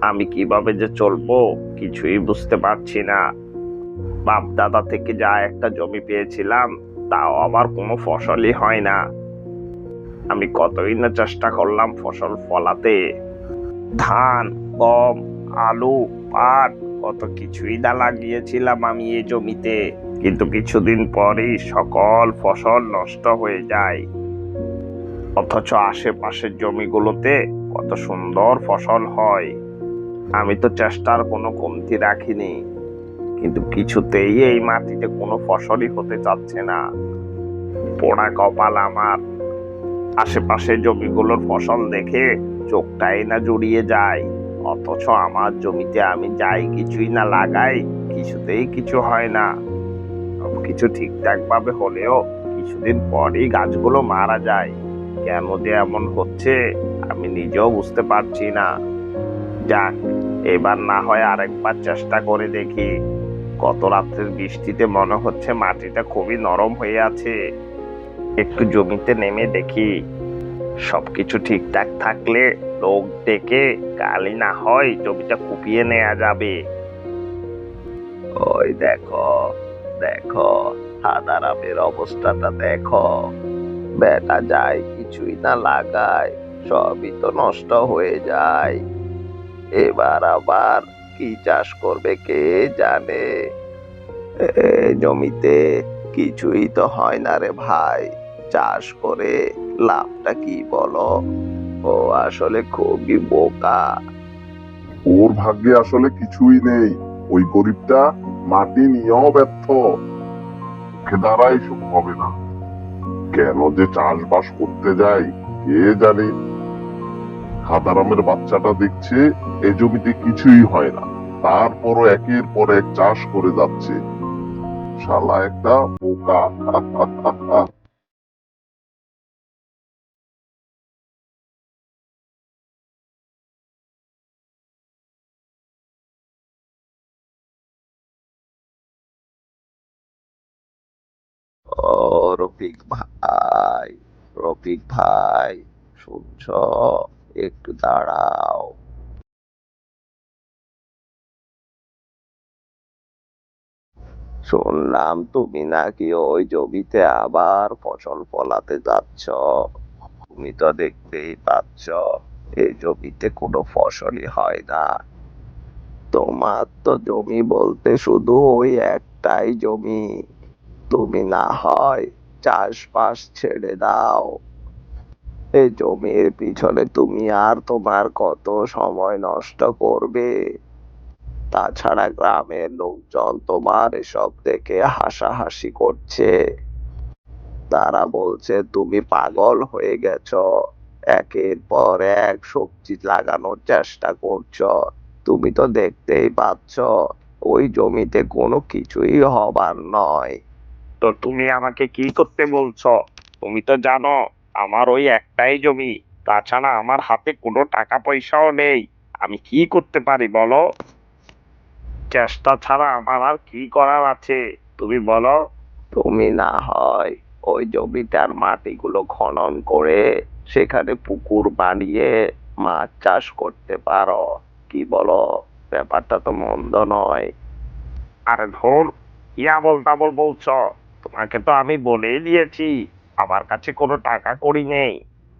আমি কিভাবে যে চলবো কিছুই বুঝতে পারছি না। বাপ দাদা থেকে যা একটা জমি পেয়েছিলাম, তাও আবার কোনো ফসলই হয় না। আমি কতই না চেষ্টা করলাম ফসল ফলাতে। ধান, গম, আলু, পাট, কত কিছুই না লাগিয়েছিলাম আমি এই জমিতে, কিন্তু কিছুদিন পরেই সকল ফসল নষ্ট হয়ে যায়। অথচ আশেপাশের জমিগুলোতে কত সুন্দর ফসল হয়। আমি তো চেষ্টার কোনো কমতি রাখিনি, কিন্তু কিছুতেই এই মাটিতে কোনো ফসলই হতে চাচ্ছে না। পোড়া কপাল আমার। আশেপাশের জমিগুলোর ফসল দেখে চোখটাই না জুড়িয়ে যায়, অথচ আমার জমিতে আমি যাই কিছুই না লাগাই, কিছুতেই কিছু হয় না। সবকিছু ঠিকঠাক ভাবে হলেও কিছুদিন পরেই গাছগুলো মারা যায়। কেন যে এমন হচ্ছে আমি নিজেও বুঝতে পারছি না। যাক, এবার না হয় আরেকবার চেষ্টা করে দেখি। গত রাত্রের বৃষ্টিতে মনে হচ্ছে মাটিটা খুবই নরম হয়ে আছে। একটু জমিতে নেমে দেখি। সবকিছু ঠিকঠাক থাকলে লোক ডেকে কালই না হয় জমিটা কুপিয়ে নেওয়া যাবে। ওই দেখো, দেখো, হাদারামের অবস্থাটা দেখো। বেটা যায় কিছুই না লাগায়, সবই তো নষ্ট হয়ে যায়। এবার আবার কি চাষ করবে কে জানে। জমিতে কিছুই তো হয় না রে ভাই। চাষ করে লাভটা কি বলো? ও আসলে খুবই বোকা। ওর ভাগ্যে আসলে কিছুই নেই। ওই গরিবটা মাটি নিয়েও ব্যর্থ। ওকে দ্বারা এসব হবে না। কেন যে চাষবাস করতে যাই কে জানে। হাদারামের বাচ্চাটা দেখছে এ জমিতে কিছুই হয় না, তারপরও একের পর এক চাষ করে যাচ্ছে। শালা একটা বোকা। ও রফিক ভাই, রফিক ভাই, শুনছ? একটু দাঁড়াও। শুনলাম তুমি নাকি ওই জমিতে আবার ফসল ফলাতে যাচ্ছ। তুমি তো দেখতেই পাচ্ছ এই জমিতে কোনো ফসলই হয় না। তোমার তো জমি বলতে শুধু ওই একটাই জমি। তুমি না হয় চাষবাস ছেড়ে দাও। এই জমির পিছনে তুমি আর তোমার কত সময় নষ্ট করবে? তাছাড়া গ্রামের লোকজন তোমার এসব দেখে হাসাহাসি করছে। তারা বলছে তুমি পাগল হয়ে গেছো, একের পর এক সবজি লাগানোর চেষ্টা করছো। তুমি তো দেখতেই পাচ্ছ ওই জমিতে কোনো কিছুই হবার নয়। তো তুমি আমাকে কি করতে বলছো? তুমি তো জানো আমার ওই একটাই জমি, তাছাড়া আমার হাতে কোনো টাকা পয়সাও নেই। আমি কি করতে পারি বলো? চেষ্টা ছাড়া আমার আর কি করার আছে তুমি বলো। তুমি না হয় ওই জমিটার মাটিগুলো খনন করে সেখানে পুকুর বানিয়ে মাছ চাষ করতে পারো। কি বলো? ব্যাপারটা তো মন্দ নয়। আরে ধুর, কি আবল তাবল বলছো? তোমাকে তো আমি বলেই দিয়েছি আমার কাছে কোনো টাকা কড়ি নেই।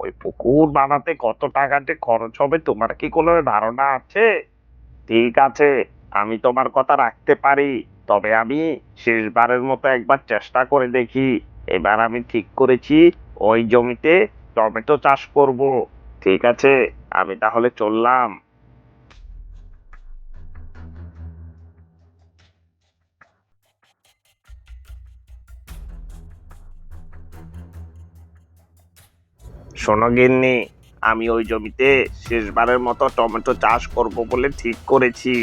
ওই পুকুর বানাতে কত টাকা যে খরচ হবে তোমার কি কোনো ধারণা আছে? ঠিক আছে, আমি তোমার কথা রাখতে পারি। তবে আমি শেষবারের মতো একবার চেষ্টা করে দেখি। এবার আমি ঠিক করেছি ওই জমিতে টমেটো চাষ করব। ঠিক আছে, আমি তাহলে চললাম। শোনো গিন্নি, আমি ওই জমিতে শেষবারের মতো টমেটো চাষ করব বলে ঠিক করেছি।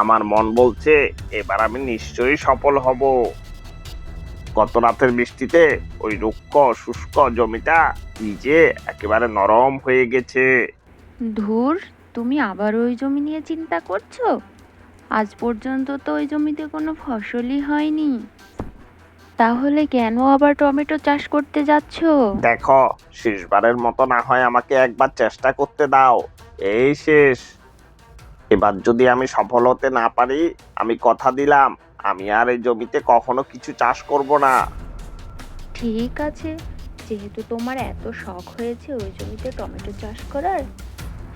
আমার মন বলছে এবার আমি নিশ্চয়ই সফল হব। গত রাতের বৃষ্টিতে ওই রুক্ষ শুষ্ক জমিটা ভিজে একেবারে নরম হয়ে গেছে। ধুর, তুমি আবার ওই জমি নিয়ে চিন্তা করছো? আজ পর্যন্ত তো ওই জমিতে কোনো ফসলই হয়নি। তাহলে কেন আবার টমেটো চাষ করতে যাচ্ছো? দেখো, শেষবারের মতো না হয় আমাকে একবার চেষ্টা করতে দাও। এই শেষ। এবার যদি আমি সফল হতে না পারি, আমি কথা দিলাম আমি আর এই জমিতে কখনো কিছু চাষ করব না। ঠিক আছে, যেহেতু তোমার এত শখ হয়েছে ওই জমিতে টমেটো চাষ করার,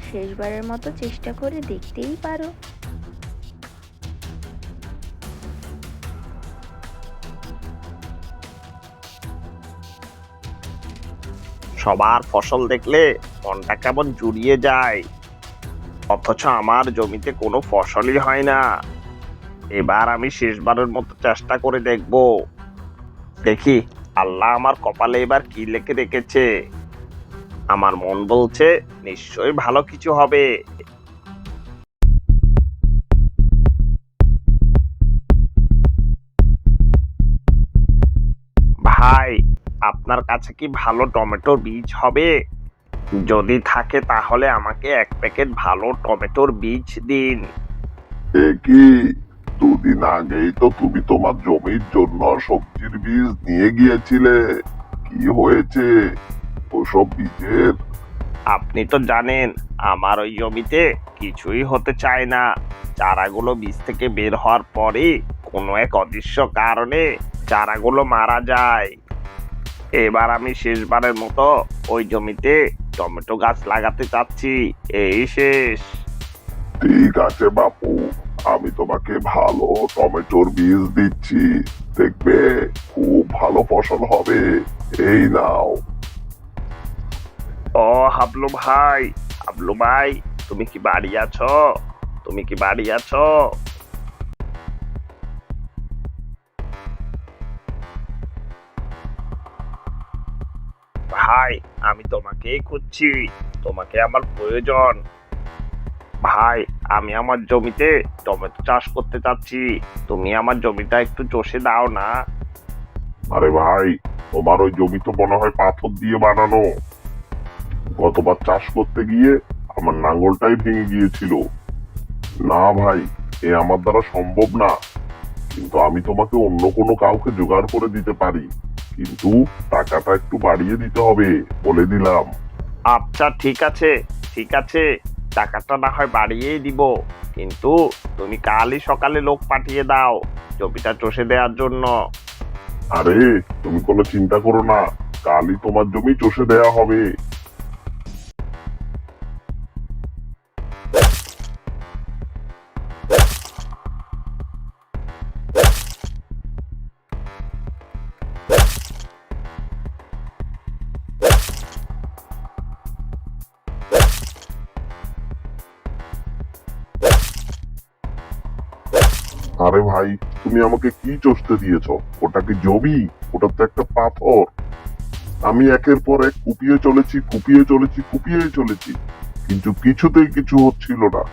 শেষবারের মতো চেষ্টা করে দেখতেই পারো। সবার ফসল দেখলে মনটা কেমন জুড়িয়ে যায়, অথচ আমার জমিতে কোনো ফসলই হয় না। এবার আমি শেষবারের মতো চেষ্টা করে দেখব, দেখি আল্লাহ আমার কপালে এবার কি লিখে রেখেছে। আমার মন বলছে নিশ্চয়ই ভালো কিছু হবে। ভাই, আপনার কাছে কি ভালো টমেটোর বীজ হবে? যদি থাকে তাহলে আমাকে 1 প্যাকেট ভালো টমেটোর বীজ দিন। এ কি, দুদিন আগেই তো তুমি তোমার জমির জন্য সবজির বীজ নিয়ে গিয়েছিলে। কি হয়েছে ওসব বীজের? আপনি তো জানেন আমার ওই জমিতে কিছুই হতে চায় না। চারাগুলো বীজ থেকে বের হওয়ার পরে কোনো এক অদৃশ্য কারণে চারাগুলো মারা যায়। এবার আমি শেষবারের মতো ওই জমিতে টমেটো গাছ লাগাতে চাচ্ছি, এই শেষ। ঠিক আছে বাপু, আমি তোমাকে ভালো টমেটোর বীজ দিচ্ছি, দেখবে খুব ভালো ফসল হবে। এই নাও। ও হাবলু ভাই, হাবলু ভাই, তুমি কি বাড়ি আছো? তুমি কি বাড়ি আছো? ভাই, আমি তোমাকেই খুঁজছি, তোমাকে আমার প্রয়োজন। ভাই, আমি আমার জমিতে টমেটো চাষ করতে চাচ্ছি, তুমি আমার জমিটা একটু চষে দাও না। আরে ভাই, তোমার ওই জমি তো মনে হয় পাথর দিয়ে বানানো। গতবার চাষ করতে গিয়ে আমার নাঙ্গলটাই ভেঙে গিয়েছিল। না ভাই, এ আমার দ্বারা সম্ভব না। কিন্তু আমি তোমাকে অন্য কোনো কাউকে জোগাড় করে দিতে পারি, কিন্তু টাকাটা একটু বাড়িয়ে দিতে হবে, বলে দিলাম। আচ্ছা ঠিক আছে, ঠিক আছে, টাকাটা না হয় বাড়িয়েই দিব, কিন্তু তুমি কালই সকালে লোক পাঠিয়ে দাও জমিটা চষে দেওয়ার জন্য। আরে, তুমি কোনো চিন্তা করো না, কালই তোমার জমি চষে দেয়া হবে। আরে ভাই, তুমি আমাকে কি চষতে দিয়েছো? ওটা কি জমি? ওটা তো একটা পাথর। আমি একের পর এক কুপিয়ে চলেছি, কুপিয়ে চলেছি, কুপিয়ে চলেছি, কিন্তু কিছুতেই কিছু হচ্ছিল না।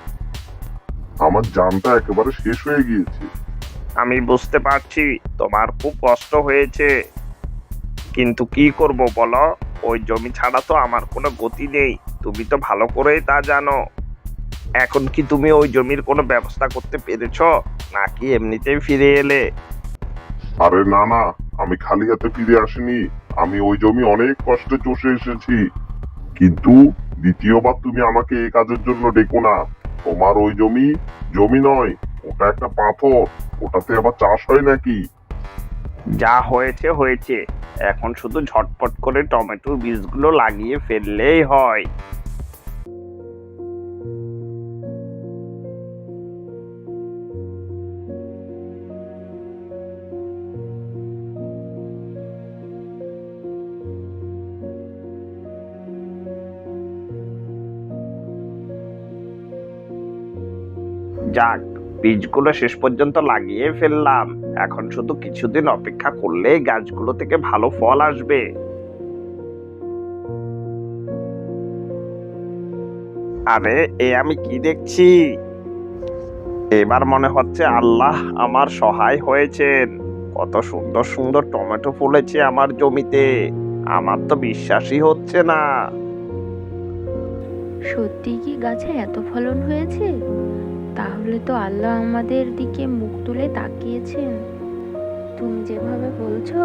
আমার জানটা একেবারে শেষ হয়ে গিয়েছে। আমি বুঝতে পারছি তোমার খুব কষ্ট হয়েছে, কিন্তু কি করব বলো, ওই জমি ছাড়া তো আমার কোনো গতি নেই, তুমি তো ভালো করেই তা জানো। এখন কি তুমি ওই জমির কোনো ব্যবস্থা করতে পেরেছো, নাকি এমনিতেই ফিরে এলে? আরে না না, আমি খালি হাতে ফিরে আসিনি। আমি ওই জমি অনেক কষ্টে চষে এসেছি, কিন্তু দ্বিতীয়বার তুমি আমাকে এই কাজের জন্য ডেকো না। তোমার ওই জমি জমি নয়, ওটা একটা পাথর। ওটাতে আবার চাষ হয় নাকি? যা হয়েছে হয়েছে, এখন শুধু ঝটপট করে টমেটোর বীজগুলো লাগিয়ে ফেললেই হয়। যাক, বীজগুলো শেষ পর্যন্ত লাগিয়ে ফেললাম, এখন শুধু কিছুদিন অপেক্ষা করলেই গাছগুলো থেকে ভালো ফল আসবে। আরে, এ আমি কি দেখছি? এবার মনে হচ্ছে আল্লাহ আমার সহায় হয়েছেন, কত সুন্দর সুন্দর টমেটো ফলেছে আমার জমিতে, আমার তো বিশ্বাসই হচ্ছে না। সত্যি কি গাছে এত ফলন হয়েছে? তাহলে তো আল্লাহ আমাদের দিকে মুখ তুলে তাকিয়েছেন। তুমি যেভাবে বলছো,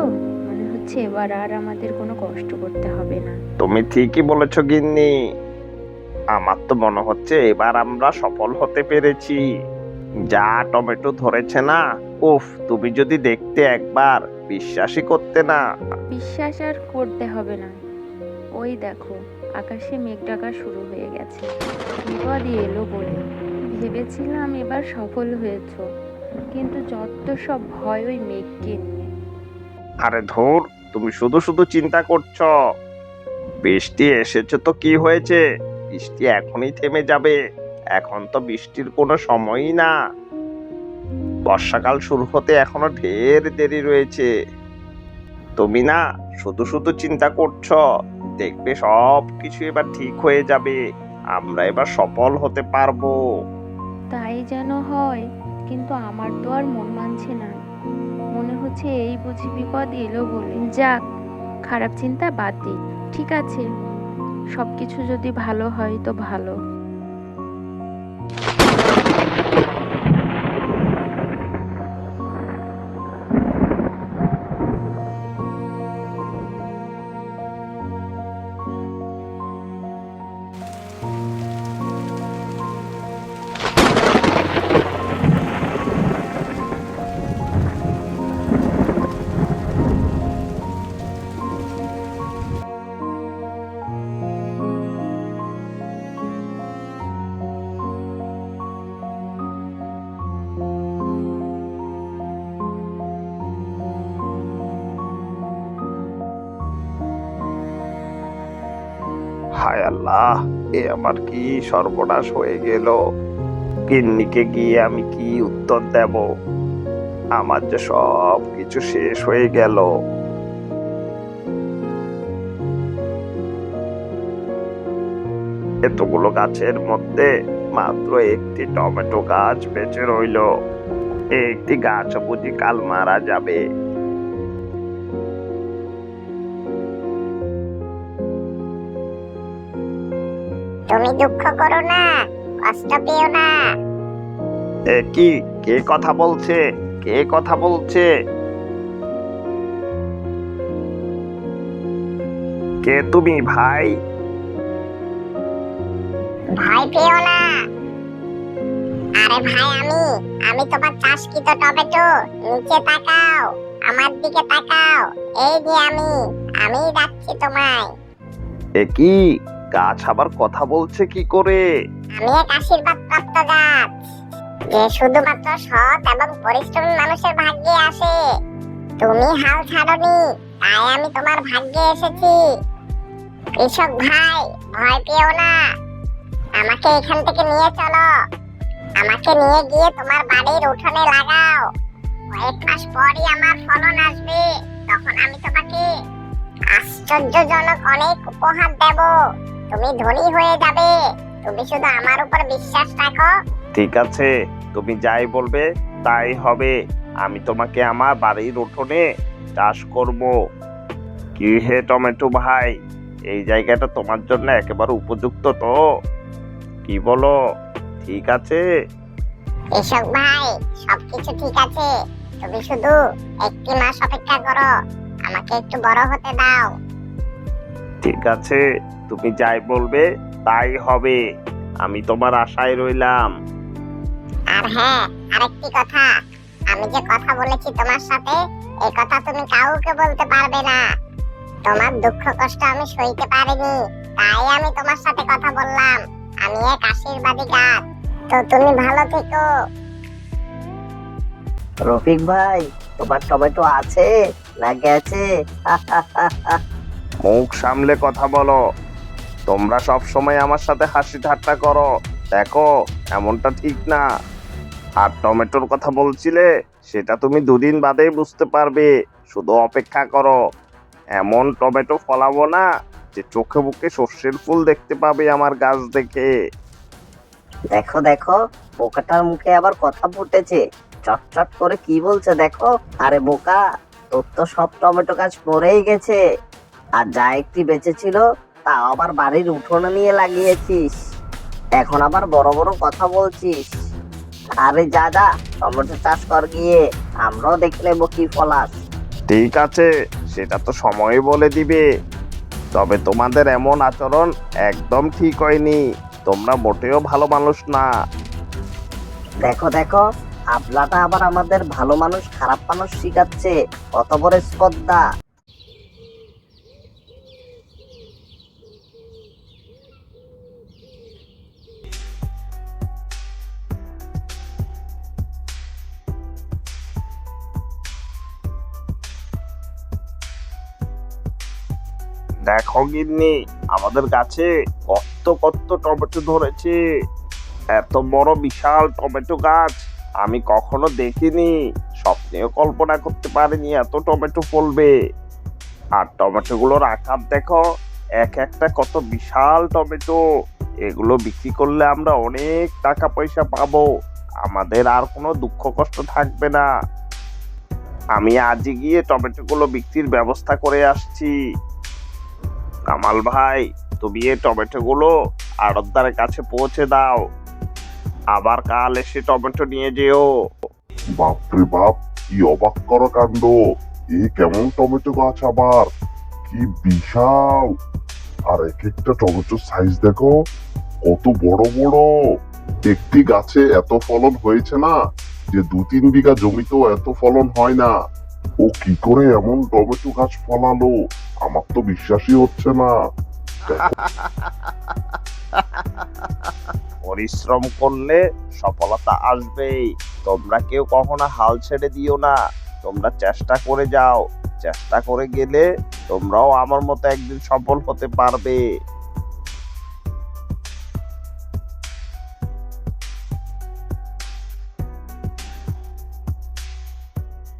মনে হচ্ছে এবার আর আমাদের কোনো কষ্ট করতে হবে না। তুমি ঠিকই বলেছো গিন্নি। আমার তো মনে হচ্ছে এবার আমরা সফল হতে পেরেছি। যা টমেটো ধরেছে না, উফ, তুমি যদি দেখতে একবার, বিশ্বাসই করতে না। বিশ্বাস আর করতে হবে না, ওই দেখো আকাশে মেঘ ডাকা শুরু হয়ে গেছে। বিপদই এলো বলে ভেবেছিলাম এবার সফল হয়েছো, কিন্তু যত সব ভয় ওই মেঘকে নিয়ে। আরে ধুর, তুমি শুধু শুধু চিন্তা করছো। বৃষ্টি এসেছে তো কি হয়েছে, বৃষ্টি এখনই থেমে যাবে। এখন তো বৃষ্টির কোনো সময়ই না। বর্ষাকাল শুরু হতে এখনো ঢের দেরি রয়েছে। তুমি না শুধু শুধু চিন্তা করছো, দেখবে সব কিছু এবার ঠিক হয়ে যাবে। আমরা এবার সফল হতে পারবো। তাই যেন হয়, কিন্তু আমার তো আর মন মানছে না। মনে হচ্ছে এই বুঝি বিপদ এলো বলে। যাক, খারাপ চিন্তা বাদ দিই। ঠিক আছে, সবকিছু যদি ভালো হয় তো ভালো। হায় আল্লাহ, এ আমার কি সর্বনাশ হয়ে গেল। গিন্নিকে গিয়ে আমি কি উত্তর দেব? আমার যে সব কিছু শেষ হয়ে গেল। এতগুলো গাছের মধ্যে মাত্র একটি টমেটো গাছ বেঁচে রইল। একটি গাছ বুঝি কাল মারা যাবে। তুমি দুঃখ করো না, কষ্ট পেও না। এ কি, কে কথা বলছে? কে কথা বলছে? কে তুমি ভাই? ভয় পেও না। আরে ভাই, আমি তোমার চাষকৃত টমেটো। নিচে তাকাও, আমার দিকে তাকাও। এই যে আমি ডাকছি তোমায়। এ কি, গাছ আবার কথা বলছে কি করে? আমি এক আশীর্বাদ প্রাপ্ত গাছ, যে শুধুমাত্র সৎ এবং পরিশ্রমী মানুষের ভাগ্যে আসে। তুমি হাল ছাড়োনি, তাই আমি তোমার ভাগ্যে এসেছি। কৃষক ভাই, ভয় পেও না। আমাকে এখান থেকে নিয়ে চলো। আমাকে নিয়ে গিয়ে তোমার বাড়ির উঠোনে লাগাও। কয়েক মাস পরই আমার ফলন আসবে। তখন আমি তোমাকে আশ্চর্যজনক অনেক উপহার দেব। তুমি ধনী হয়ে যাবে। তুমি শুধু আমার উপর বিশ্বাস রাখো। ঠিক আছে, তুমি যাই বলবে তাই হবে। আমি তোমাকে আমার বাড়ির উঠোনে চাষ করব। কি হে টমেটো ভাই, এই জায়গাটা তোমার জন্য একেবারে উপযুক্ত তো? কি বলো, ঠিক আছে? কৃষক ভাই, সবকিছু ঠিক আছে। তুমি শুধু একটি মাস অপেক্ষা করো। আমাকে একটু বড় হতে দাও। ঠিক আছে, তুমি যাই বলবে তাই হবে। আমি তোমার আশায় রইলাম। আর হ্যাঁ, আরেকটি কথা। আমি যে কথা বলেছি তোমার সাথে, এই কথা তুমি কাউকে বলতে পারবে না। তোমার দুঃখ কষ্ট আমি সইতে পারিনি, তাই আমি তোমার সাথে কথা বললাম। আমি এক আশীর্বাদী গাছ। তো তুমি ভালো থেকো। রফিক ভাই, তোমার টমেটো আছে না গেছে? মুখ সামলে কথা বলো। তোমরা সব সময় আমার সাথে হাসি ঠাট্টা করো, দেখো এমনটা ঠিক না। আর টমেটোর কথা বলছিলে, সেটা তুমি দুদিন বাদেই বুঝতে পারবে। শুধু অপেক্ষা করো। এমন টমেটো ফলাবো না যে চোখে মুখে সর্ষের ফুল দেখতে পাবে আমার গাছ দেখে। দেখো দেখো, বোকাটার মুখে আবার কথা ফুটেছে। চটচট করে কি বলছে দেখো। আরে বোকা, তোর তো সব টমেটো গাছ মরেই গেছে। আর যা একটি বেঁচে ছিল তা আবার বাড়ির উঠোনে নিয়ে লাগিয়েছিস। এখন আবার বড় বড় কথা বলছিস। আরে যা যা, টমেটো চাষ কর গিয়ে। আমরাও দেখে নেবো কি ফলাস। ঠিক আছে, সেটা তো সময় বলে দিবে। তবে তোমাদের এমন আচরণ একদম ঠিক হয়নি। তোমরা মোটেও ভালো মানুষ না। দেখো দেখো, আপনাটা আবার আমাদের ভালো মানুষ খারাপ মানুষ শিখাচ্ছে, কত বড় স্পর্ধা। দেখো গিন্নি, আমাদের গাছে কত কত টমেটো ধরেছে। এত বড় বিশাল টমেটো গাছ আমি কখনো দেখিনি, স্বপ্নেও কল্পনা করতে পারিনি এত টমেটো ফলবে। আর টমেটো গুলোর আকার দেখো, এক একটা কত বিশাল টমেটো। এগুলো বিক্রি করলে আমরা অনেক টাকা পয়সা পাবো, আমাদের আর কোনো দুঃখ কষ্ট থাকবে না। আমি আজই গিয়ে টমেটো গুলো বিক্রির ব্যবস্থা করে আসছি। কামাল ভাই, তুমি এই টমেটো গুলো আড়তদারের কাছে পৌঁছে দাও, আবার কাল এসে টমেটো নিয়ে যেও। বাপরে বাপ, কি অবাক করা কাণ্ড! এ কেমন টমেটো গাছ আবার, কি বিশাল! আর এক একটা টমেটোর সাইজ দেখো, কত বড় বড়। একটি গাছে এত ফলন হয়েছে না, যে 2-3 বিঘা জমিতেও এত ফলন হয় না। ও কি করে এমন টমেটো গাছ ফলালো, আমার তো বিশ্বাসই হচ্ছে না। পরিশ্রম করলে সফলতা আসবেই। তোমরা কেউ কখনো হাল ছেড়ে দিও না, তোমরা চেষ্টা করে যাও। চেষ্টা করে গেলে তোমরাও আমার মতো একদিন সফল হতে পারবে।